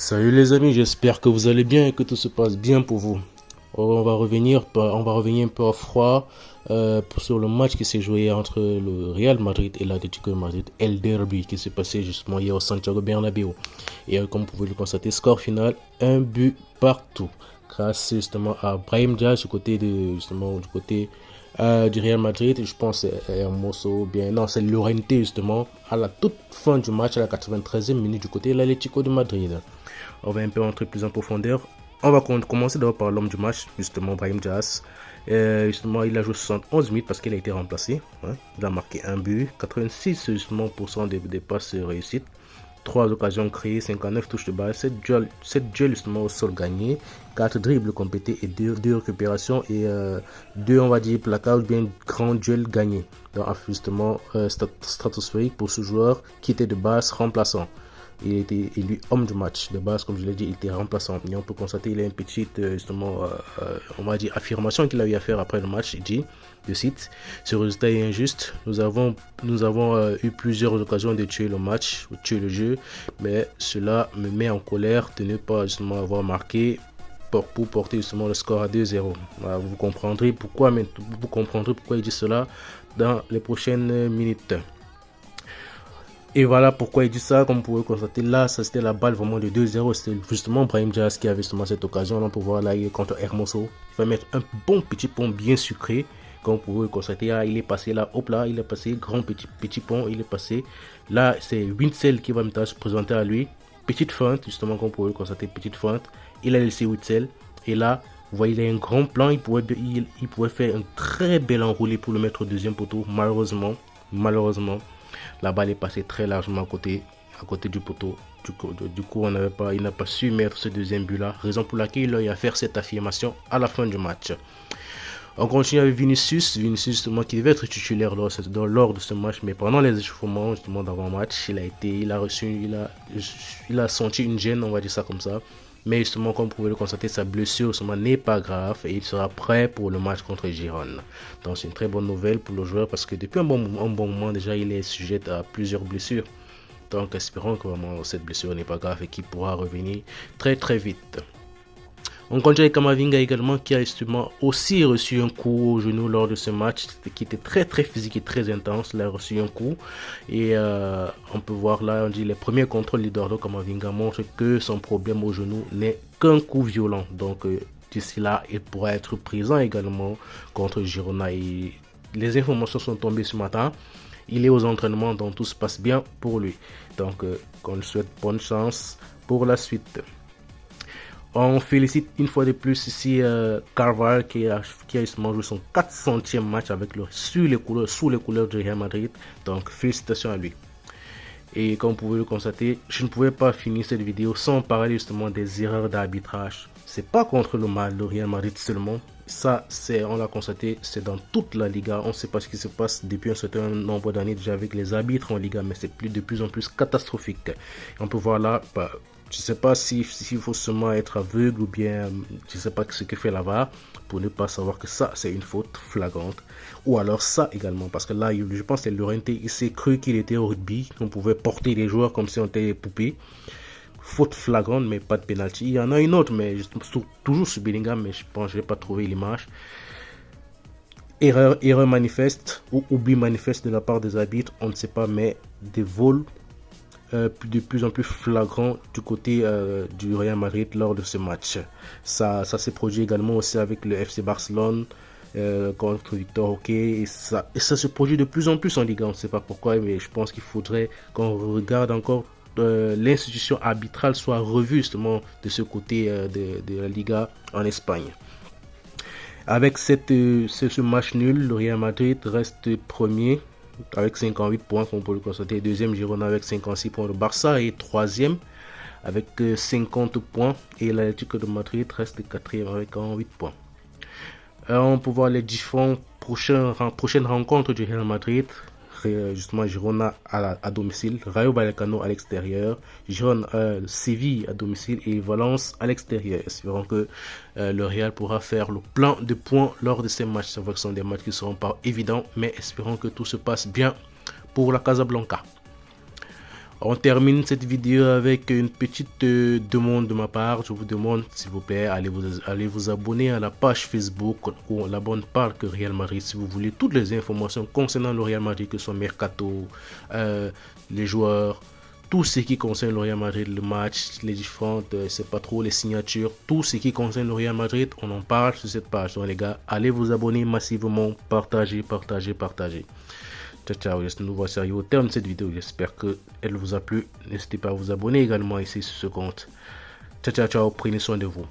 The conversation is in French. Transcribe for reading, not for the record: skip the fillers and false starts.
Salut les amis, j'espère que vous allez bien et que tout se passe bien pour vous. On va revenir un peu à froid sur le match qui s'est joué entre le Real Madrid et l'Atlético de Madrid, El Derby, qui s'est passé justement hier au Santiago Bernabéu. Et comme vous pouvez le constater, score final, un but partout. Grâce justement à Brahim Diaz du côté du Real Madrid, je pense Hermoso, bien non, c'est Llorente justement à la toute fin du match, à la 93e minute du côté de l'Atlético de Madrid. On va un peu entrer plus en profondeur. On va commencer d'abord par l'homme du match, justement Brahim Diaz. Justement, il a joué 71 minutes parce qu'il a été remplacé. Hein. Il a marqué un but, 86 justement des passes réussites, 3 occasions créées, 59 touches de balle, 7 duels justement au sol gagnés, 4 dribbles complétés et 2 récupérations et 2 on va dire placards ou bien grands duels gagnés. Donc justement stratosphérique pour ce joueur qui était de base remplaçant. Il a été élu homme du match. De base, comme je l'ai dit, il était remplaçant. Mais on peut constater qu'il a une petite, on va dire, affirmation qu'il a eu à faire après le match. Il dit, je cite, ce résultat est injuste. Nous avons eu plusieurs occasions de tuer le match, de tuer le jeu. Mais cela me met en colère de ne pas justement avoir marqué pour porter justement le score à 2-0. Voilà, vous comprendrez pourquoi il dit cela dans les prochaines minutes. Et voilà pourquoi il dit ça, comme vous pouvez constater là, ça c'était la balle vraiment de 2-0, c'était justement Brahim Diaz qui avait justement cette occasion, là, pour voir là, il est contre Hermoso, il va mettre un bon petit pont bien sucré, comme vous pouvez constater, là, il est passé là, hop là, il est passé, grand petit pont, il est passé, là c'est Witsel qui va maintenant se présenter à lui, petite feinte, justement comme vous pouvez constater, petite feinte, il a laissé Witsel, et là, vous voyez, il a un grand plan, il pouvait faire un très bel enroulé pour le mettre au deuxième poteau, malheureusement, la balle est passée très largement à côté du poteau. Du coup, il n'a pas su mettre ce deuxième but-là. Raison pour laquelle il a eu à faire cette affirmation à la fin du match. On continue avec Vinicius justement qui devait être titulaire lors de ce match, mais pendant les échauffements justement d'avant-match, il a senti une gêne, on va dire ça comme ça. Mais justement, comme vous pouvez le constater, sa blessure n'est pas grave et il sera prêt pour le match contre Girona. Donc c'est une très bonne nouvelle pour le joueur parce que depuis un bon moment déjà, il est sujet à plusieurs blessures. Donc espérons que vraiment cette blessure n'est pas grave et qu'il pourra revenir très très vite. On continue avec Kamavinga également qui a justement aussi reçu un coup au genou lors de ce match qui était très très physique et très intense. Il a reçu un coup et on peut voir là, on dit les premiers contrôles d'Eduardo Kamavinga montrent que son problème au genou n'est qu'un coup violent. Donc d'ici là, il pourra être présent également contre Girona. Et les informations sont tombées ce matin. Il est aux entraînements, donc tout se passe bien pour lui. Donc on lui souhaite bonne chance pour la suite. On félicite une fois de plus ici Carvalho qui a justement joué son 400e match sous les couleurs du Real Madrid. Donc félicitations à lui. Et comme vous pouvez le constater, je ne pouvais pas finir cette vidéo sans parler justement des erreurs d'arbitrage. C'est pas contre le Real Madrid seulement. Ça, on l'a constaté, c'est dans toute la Liga. On ne sait pas ce qui se passe depuis un certain nombre d'années déjà avec les arbitres en Liga, mais c'est de plus en plus catastrophique. On peut voir là, je ne sais pas s'il faut seulement être aveugle ou bien je ne sais pas ce que fait la VAR pour ne pas savoir que ça c'est une faute flagrante. Ou alors ça également, parce que là je pense que Llorente il s'est cru qu'il était au rugby, qu'on pouvait porter les joueurs comme si on était des poupées. Faute flagrante mais pas de penalty. Il y en a une autre mais toujours sur Bellingham, mais je pense que je n'ai pas trouvé l'image. Erreur manifeste ou oubli manifeste de la part des arbitres, on ne sait pas, mais des vols de plus en plus flagrant du côté du Real Madrid lors de ce match. Ça s'est produit également aussi avec le FC Barcelone contre Victor Roque et ça se produit de plus en plus en Liga. On ne sait pas pourquoi, mais je pense qu'il faudrait qu'on regarde encore l'institution arbitrale soit revue justement de ce côté de la Liga en Espagne. Avec ce match nul, le Real Madrid reste premier avec 58 points, comme on peut le constater. Deuxième, Girona avec 56 points. Le Barça est troisième avec 50 points. Et l'Atlético de Madrid reste quatrième avec 48 points. On peut voir les différentes prochaines rencontres du Real Madrid. Justement Girona à domicile, Rayo Vallecano à l'extérieur, Séville à domicile et Valence à l'extérieur. Espérons que le Real pourra faire le plein de points lors de ces matchs. C'est vrai que ce sont des matchs qui ne seront pas évidents, mais espérons que tout se passe bien pour la Casablanca. On termine cette vidéo avec une petite demande de ma part. Je vous demande, s'il vous plaît, allez vous abonner à la page Facebook ou la bonne Parc Real Madrid si vous voulez toutes les informations concernant le Real Madrid, que ce soit mercato, les joueurs, tout ce qui concerne le Real Madrid, le match, les différentes, c'est pas trop les signatures, tout ce qui concerne le Real Madrid, on en parle sur cette page. Donc les gars, allez vous abonner massivement, partagez. Ciao, ciao, nous voici au terme de cette vidéo. J'espère qu'elle vous a plu. N'hésitez pas à vous abonner également ici sur ce compte. Ciao, ciao, ciao. Prenez soin de vous.